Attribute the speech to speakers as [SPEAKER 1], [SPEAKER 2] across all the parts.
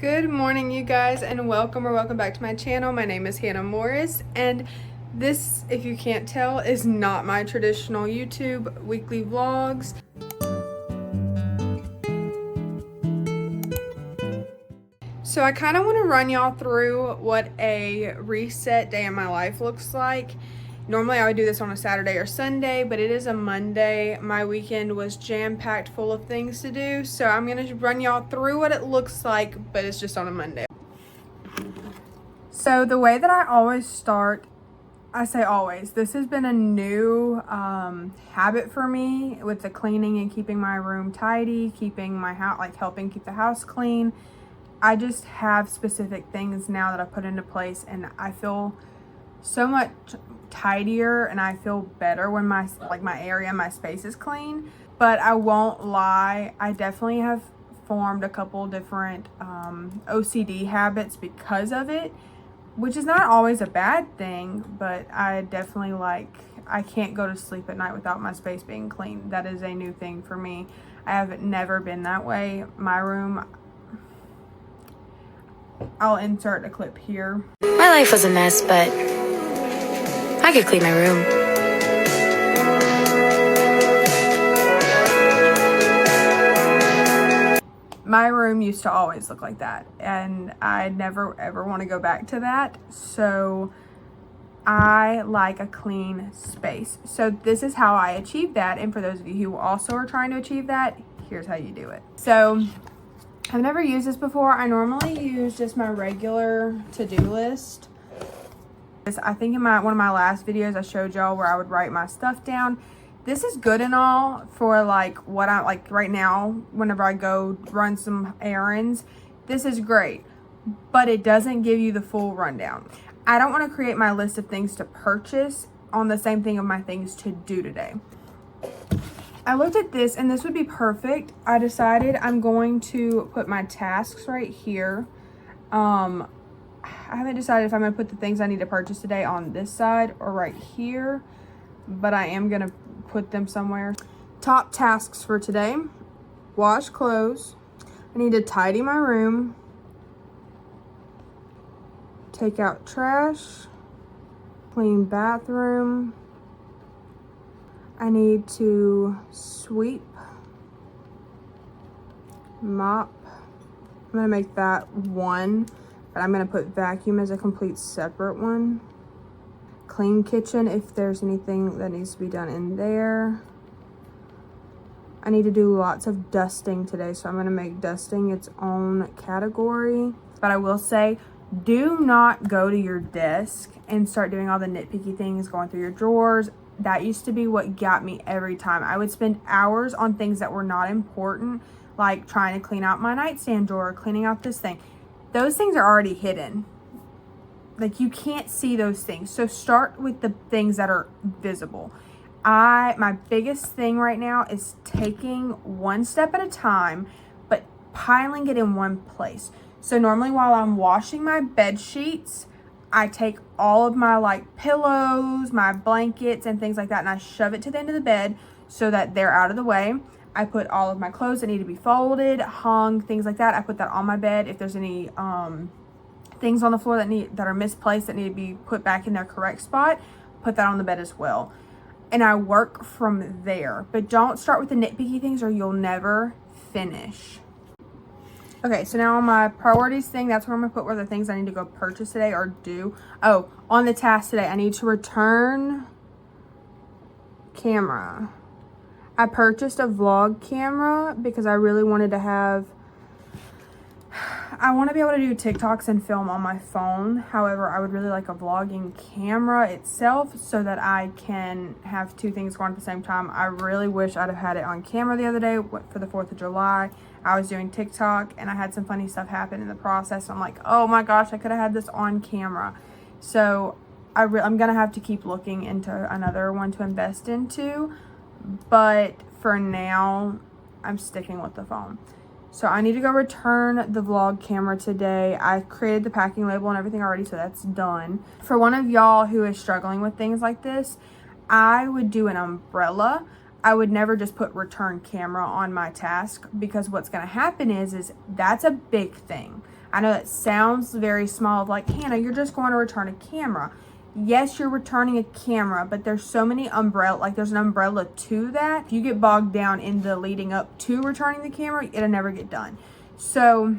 [SPEAKER 1] Good morning, you guys, and welcome back to my channel. My name is Hannah Morris, and this, if you can't tell, is not my traditional YouTube weekly vlogs. So I kind of want to run y'all through what a reset day in my life looks like. Normally I would do this on a Saturday or Sunday, but it is a Monday. My weekend was jam-packed full of things to do, so I'm going to run y'all through what it looks like, but it's just on a Monday. So the way that I always start, I say always, this has been a new habit for me with the cleaning and keeping my room tidy, keeping my house, like helping keep the house clean. I just have specific things now that I put into place, and I feel so much tidier and I feel better when my area, my space is clean. But I won't lie, I definitely have formed a couple different OCD habits because of it, which is not always a bad thing, but I definitely I can't go to sleep at night without my space being clean. That is a new thing for me. I have never been that way. My room, I'll insert a clip here.
[SPEAKER 2] My life was a mess, but I could clean my room.
[SPEAKER 1] My room used to always look like that, and I never ever want to go back to that. So I like a clean space. So this is how I achieve that. And for those of you who also are trying to achieve that, here's how you do it. So I've never used this before. I normally use just my regular to-do list. I think in one of my last videos I showed y'all where I would write my stuff down. This is good and all for what I like right now whenever I go run some errands. This is great, but it doesn't give you the full rundown. I don't want to create my list of things to purchase on the same thing of my things to do today. I looked at this and this would be perfect. I decided I'm going to put my tasks right here. I haven't decided if I'm going to put the things I need to purchase today on this side or right here, but I am going to put them somewhere. Top tasks for today: wash clothes. I need to tidy my room, take out trash, clean bathroom. I need to sweep, mop. I'm going to make that one, but I'm going to put vacuum as a complete separate one. Clean kitchen if there's anything that needs to be done in there. I need to do lots of dusting today, so I'm going to make dusting its own category. But I will say, do not go to your desk and start doing all the nitpicky things, going through your drawers. That used to be what got me every time. I would spend hours on things that were not important, like trying to clean out my nightstand drawer, cleaning out this thing. Those things are already hidden. Like, you can't see those things. So start with the things that are visible. My biggest thing right now is taking one step at a time, but piling it in one place. So normally while I'm washing my bed sheets, I take all of my pillows, my blankets and things like that, and I shove it to the end of the bed so that they're out of the way. I put all of my clothes that need to be folded, hung, things like that. I put that on my bed. If there's any things on the floor that are misplaced that need to be put back in their correct spot, put that on the bed as well. And I work from there. But don't start with the nitpicky things or you'll never finish. Okay, so now on my priorities thing, that's where I'm gonna put where the things I need to go purchase today or do. Oh, on the task today, I need to return camera. I purchased a vlog camera because I really wanted to have, I want to be able to do TikToks and film on my phone. However, I would really like a vlogging camera itself so that I can have two things going at the same time. I really wish I'd have had it on camera the other day for the 4th of July. I was doing TikTok and I had some funny stuff happen in the process. I'm like, oh my gosh, I could have had this on camera. So I'm going to have to keep looking into another one to invest into. But for now, I'm sticking with the phone. So I need to go return the vlog camera today. I created the packing label and everything already, so that's done. For one of y'all who is struggling with things like this, I would do an umbrella. I would never just put return camera on my task, because what's going to happen is that's a big thing. I know that sounds very small, like, Hannah, you're just going to return a camera. Yes, you're returning a camera, but there's so many there's an umbrella to that. If you get bogged down in the leading up to returning the camera, it'll never get done. So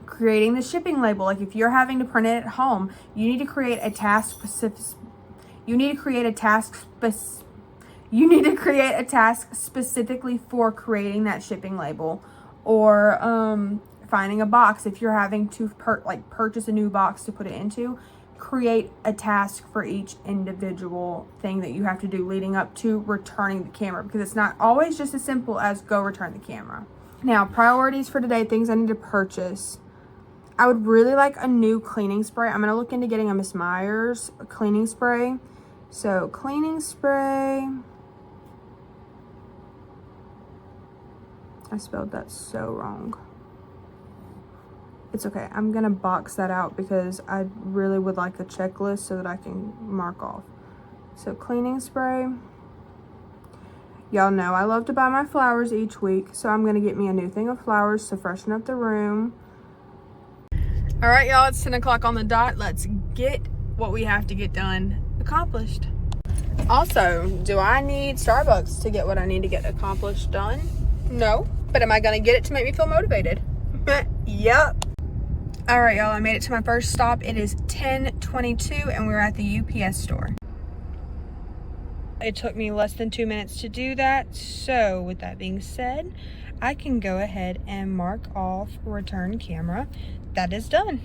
[SPEAKER 1] creating the shipping label, like if you're having to print it at home, you need to create a task specifically for creating that shipping label, or finding a box. If you're having to purchase a new box to put it into, create a task for each individual thing that you have to do leading up to returning the camera, because it's not always just as simple as go return the camera. Now, priorities for today, things I need to purchase. I would really like a new cleaning spray. I'm going to look into getting a Miss Myers cleaning spray. So cleaning spray. I spelled that so wrong. It's okay. I'm going to box that out because I really would like a checklist so that I can mark off. So cleaning spray. Y'all know I love to buy my flowers each week, so I'm going to get me a new thing of flowers to freshen up the room. All right, y'all, it's 10 o'clock on the dot. Let's get what we have to get done accomplished. Also, do I need Starbucks to get what I need to get accomplished done? No, but am I going to get it to make me feel motivated? Yep. All right, y'all, I made it to my first stop. It is 10:22 and we're at the UPS store. It took me less than 2 minutes to do that. So with that being said, I can go ahead and mark off return camera. That is done.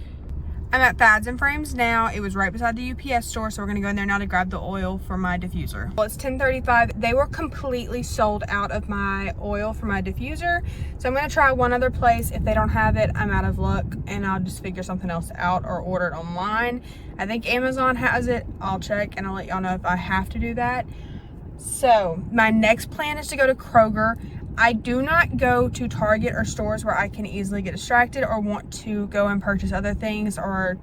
[SPEAKER 1] I'm at Fads and Frames now. It was right beside the UPS store, so we're gonna go in there now to grab the oil for my diffuser. Well, it's 10:35. They were completely sold out of my oil for my diffuser, so I'm gonna try one other place. If they don't have it, I'm out of luck, and I'll just figure something else out or order it online. I think Amazon has it. I'll check, and I'll let y'all know if I have to do that. So my next plan is to go to Kroger. I do not go to Target or stores where I can easily get distracted or want to go and purchase other things or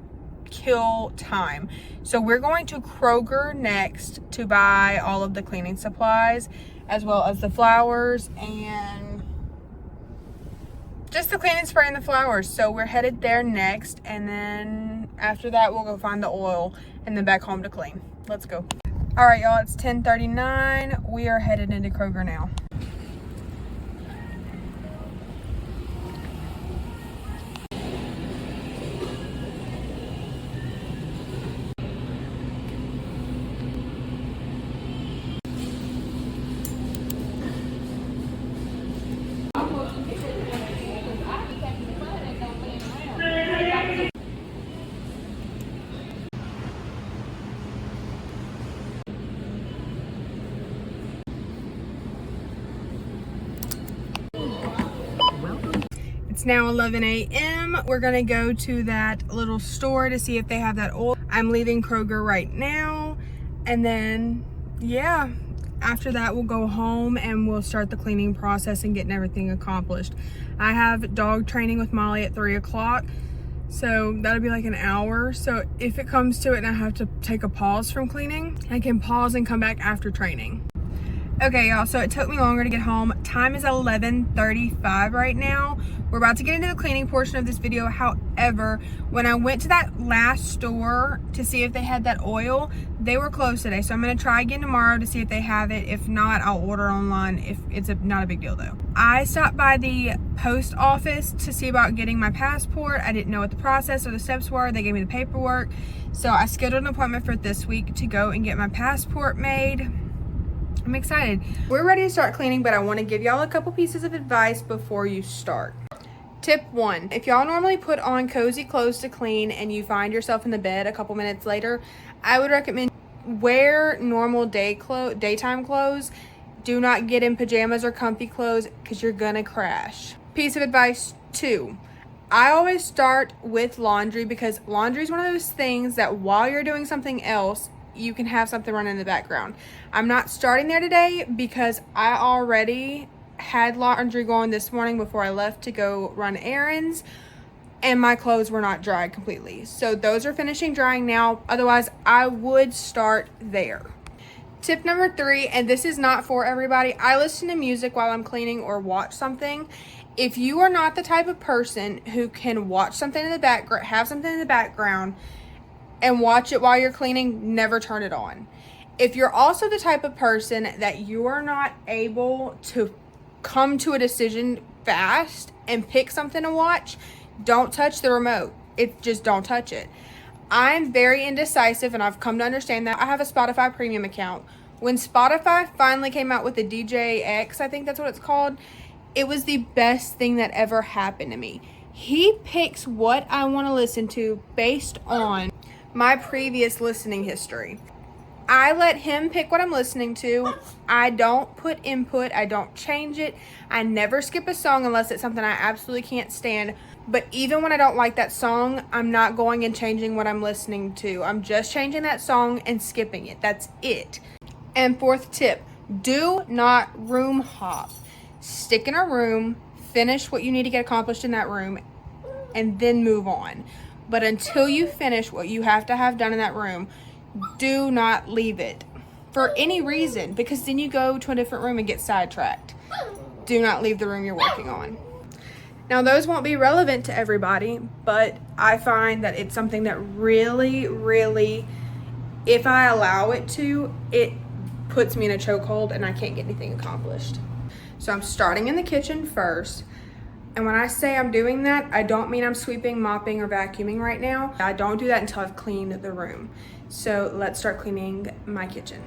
[SPEAKER 1] kill time. So we're going to Kroger next to buy all of the cleaning supplies, as well as the flowers and just the cleaning spray and the flowers. So we're headed there next, and then after that we'll go find the oil and then back home to clean. Let's go. All right, y'all, it's 10:39. We are headed into Kroger now. It's now 11 a.m. We're gonna go to that little store to see if they have that oil. I'm leaving Kroger right now, and then yeah, after that we'll go home and we'll start the cleaning process and getting everything accomplished. I have dog training with Molly at 3 o'clock, so that'll be like an hour. So if it comes to it and I have to take a pause from cleaning, I can pause and come back after training. Okay, y'all, so it took me longer to get home. Time is 11:35 right now. We're about to get into the cleaning portion of this video. However, when I went to that last store to see if they had that oil, they were closed today. So I'm gonna try again tomorrow to see if they have it. If not, I'll order online. If it's not a big deal though. I stopped by the post office to see about getting my passport. I didn't know what the process or the steps were. They gave me the paperwork. So I scheduled an appointment for this week to go and get my passport made. I'm excited. We're ready to start cleaning, but I want to give y'all a couple pieces of advice before you start. Tip 1, if y'all normally put on cozy clothes to clean and you find yourself in the bed a couple minutes later, I would recommend wear normal daytime clothes. Do not get in pajamas or comfy clothes because you're gonna crash. Piece of advice 2, I always start with laundry because laundry is one of those things that while you're doing something else, you can have something run in the background. I'm not starting there today because I already had laundry going this morning before I left to go run errands, and my clothes were not dried completely. So those are finishing drying now. Otherwise, I would start there. Tip number 3, and this is not for everybody. I listen to music while I'm cleaning or watch something. If you are not the type of person who can watch something in the background, have something in the background, and watch it while you're cleaning, never turn it on. If you're also the type of person that you are not able to come to a decision fast and pick something to watch, don't touch the remote. Just don't touch it. I'm very indecisive, and I've come to understand that. I have a Spotify premium account. When Spotify finally came out with the DJX, I think that's what it's called, it was the best thing that ever happened to me. He picks what I want to listen to based on my previous listening history. I let him pick what I'm listening to. I don't put input. I don't change it. I never skip a song unless it's something I absolutely can't stand. But even when I don't like that song, I'm not going and changing what I'm listening to. I'm just changing that song and skipping it. That's it. And 4th tip, do not room hop. Stick in a room, finish what you need to get accomplished in that room, and then move on. But until you finish what you have to have done in that room, do not leave it for any reason, because then you go to a different room and get sidetracked. Do not leave the room you're working on. Now, those won't be relevant to everybody, but I find that it's something that really, really, if I allow it to, it puts me in a chokehold and I can't get anything accomplished. So I'm starting in the kitchen first. And when I say I'm doing that, I don't mean I'm sweeping, mopping, or vacuuming right now. I don't do that until I've cleaned the room. So let's start cleaning my kitchen.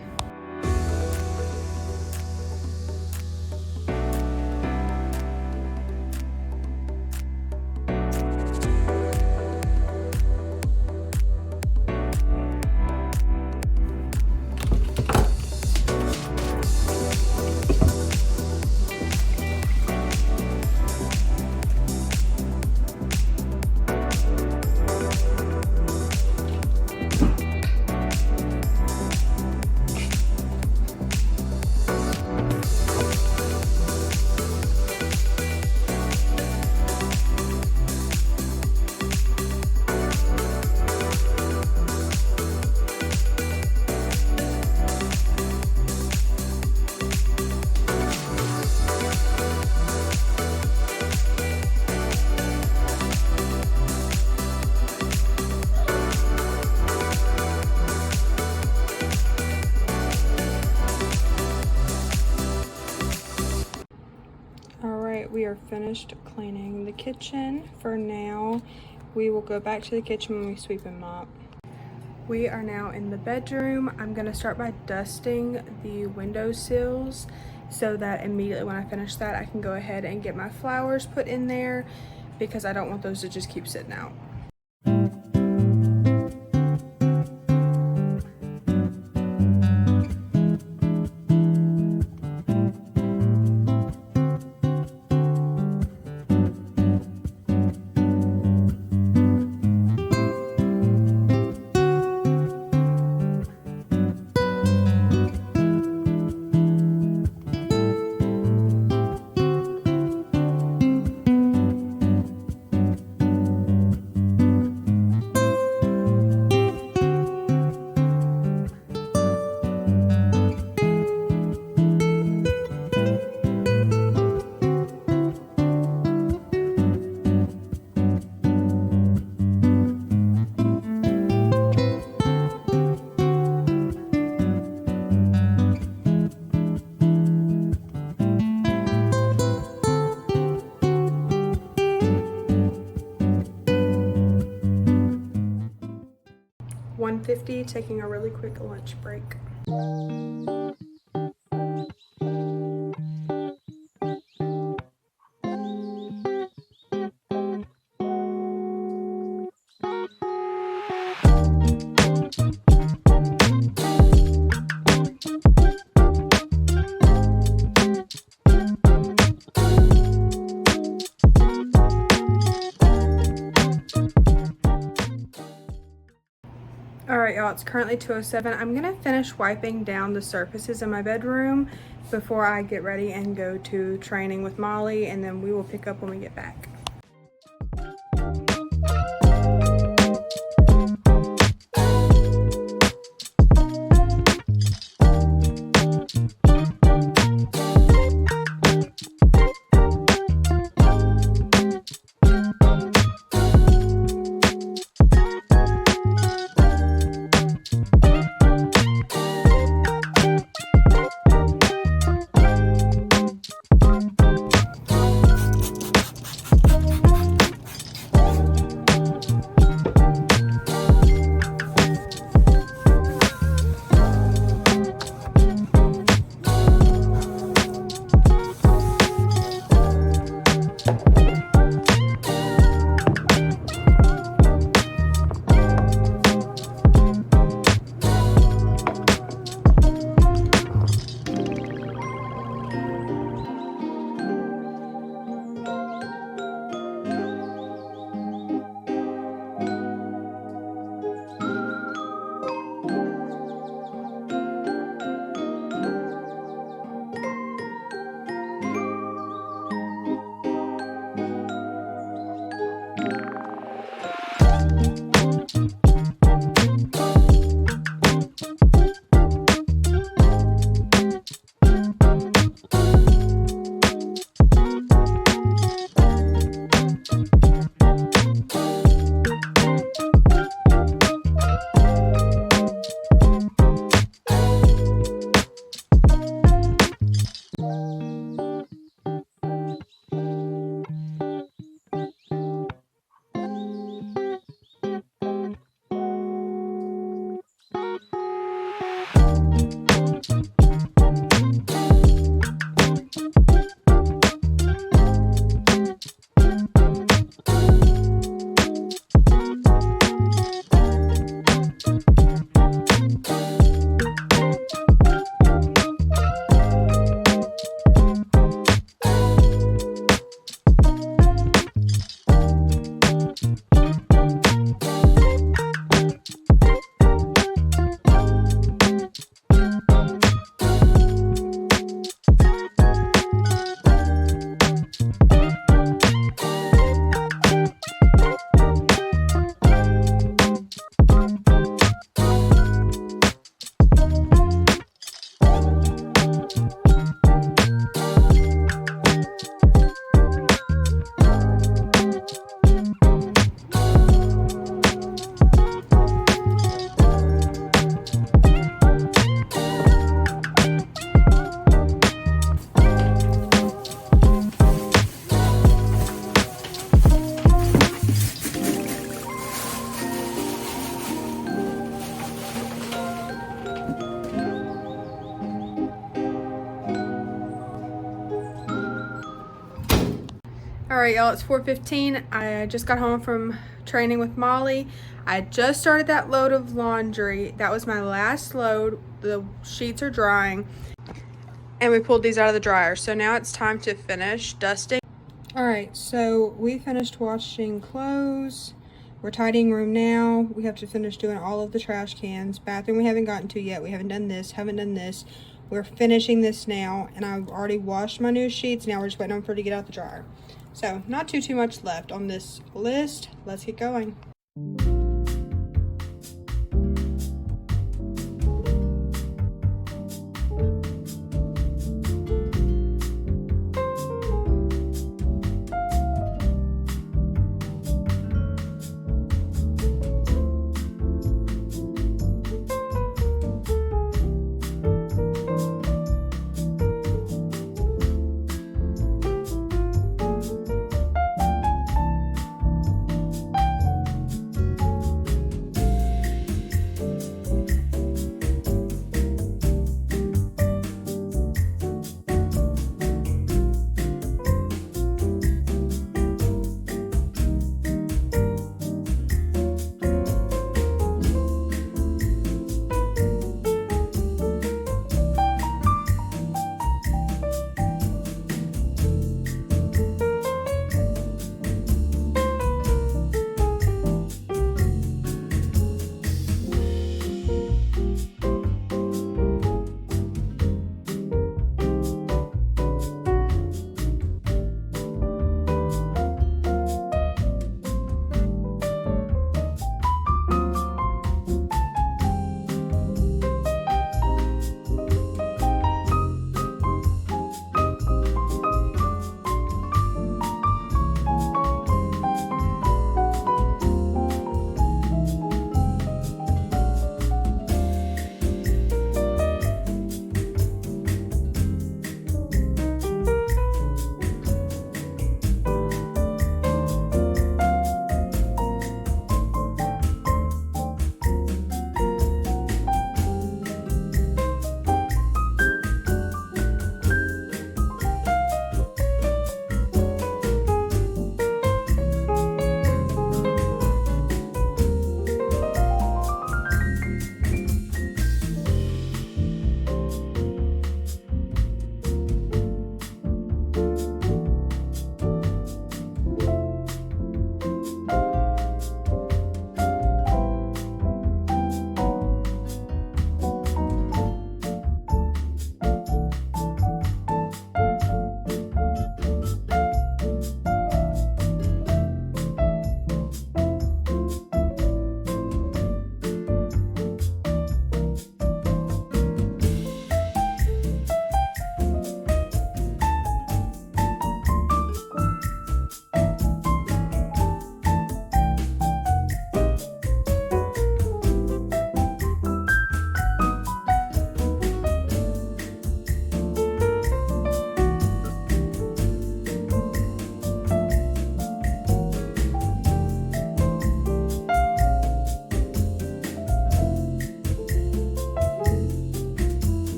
[SPEAKER 1] We are finished cleaning the kitchen. For now, we will go back to the kitchen when we sweep and mop. We are now in the bedroom. I'm gonna start by dusting the window sills so that immediately when I finish that, I can go ahead and get my flowers put in there, because I don't want those to just keep sitting out. .50, taking a really quick lunch break. Alright y'all, it's currently 2:07. I'm gonna finish wiping down the surfaces in my bedroom before I get ready and go to training with Molly, and then we will pick up when we get back. All right, y'all, it's 4:15. I just got home from training with Molly. I just started that load of laundry. That was my last load. The sheets are drying. And we pulled these out of the dryer. So now it's time to finish dusting. All right, so we finished washing clothes. We're tidying room now. We have to finish doing all of the trash cans. Bathroom we haven't gotten to yet. We haven't done this, haven't done this. We're finishing this now, and I've already washed my new sheets. Now we're just waiting on for it to get out the dryer. So not too much left on this list. Let's get going.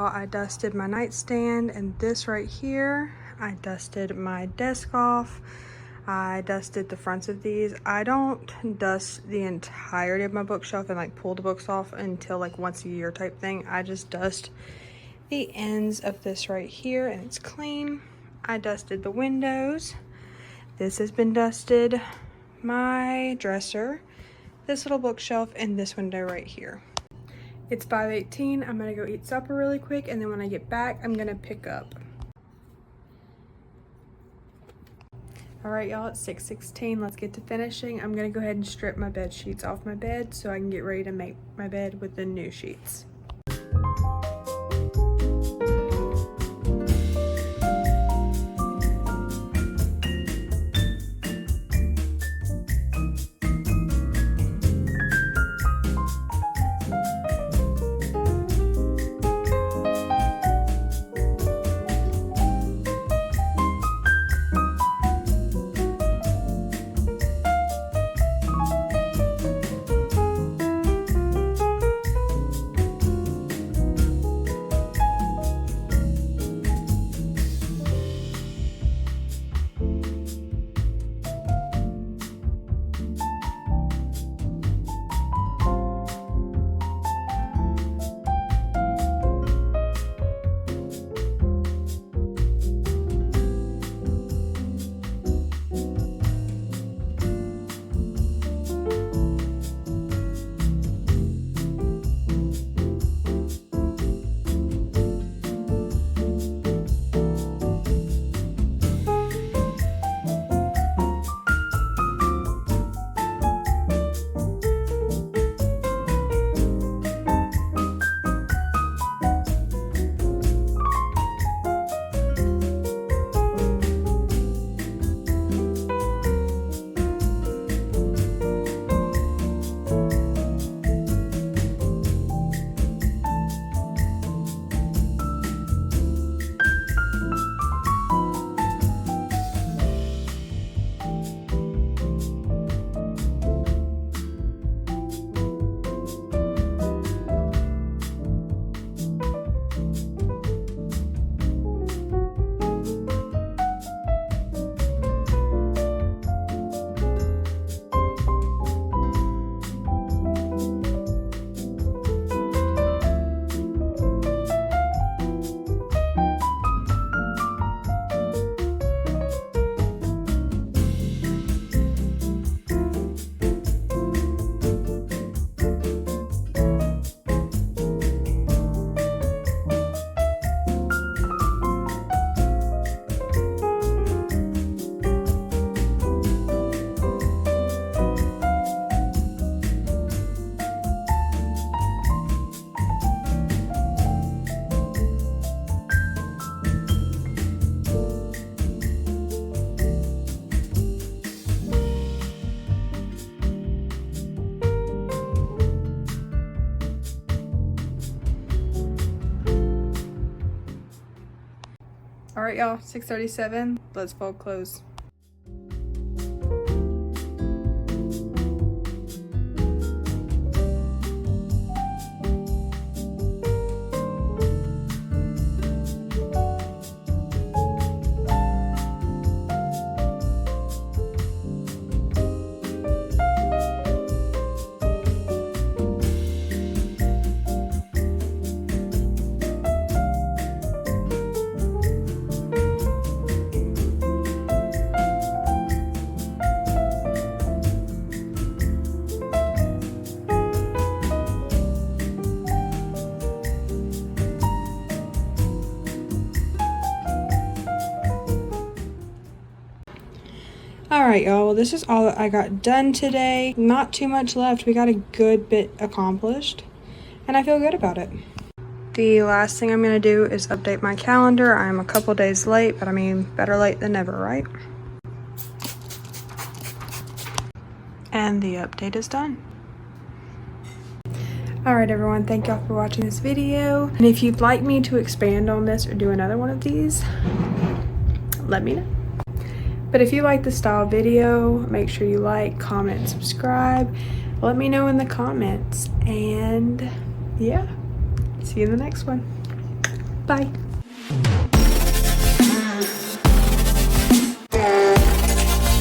[SPEAKER 1] y'all, I dusted my nightstand and this right here. I dusted my desk off. I dusted the fronts of these. I don't dust the entirety of my bookshelf and like pull the books off until like once a year type thing. I just dust the ends of this right here and it's clean. I dusted the windows. This has been dusted. My dresser, this little bookshelf, and this window right here. It's 5:18. I'm gonna go eat supper really quick, and then when I get back, I'm gonna pick up. All right, y'all, it's 6:16. Let's get to finishing. I'm gonna go ahead and strip my bed sheets off my bed so I can get ready to make my bed with the new sheets. All right, y'all, 6:37. Let's fold clothes. Alright, y'all, well, this is all that I got done today. Not too much left. We got a good bit accomplished, and I feel good about it. The last thing I'm going to do is update my calendar. I'm a couple days late, but I mean, better late than never, right? And the update is done. Alright, everyone, thank y'all for watching this video. And if you'd like me to expand on this or do another one of these, let me know. But if you like the style video, make sure you like, comment, and subscribe. Let me know in the comments. And yeah, see you in the next one. Bye.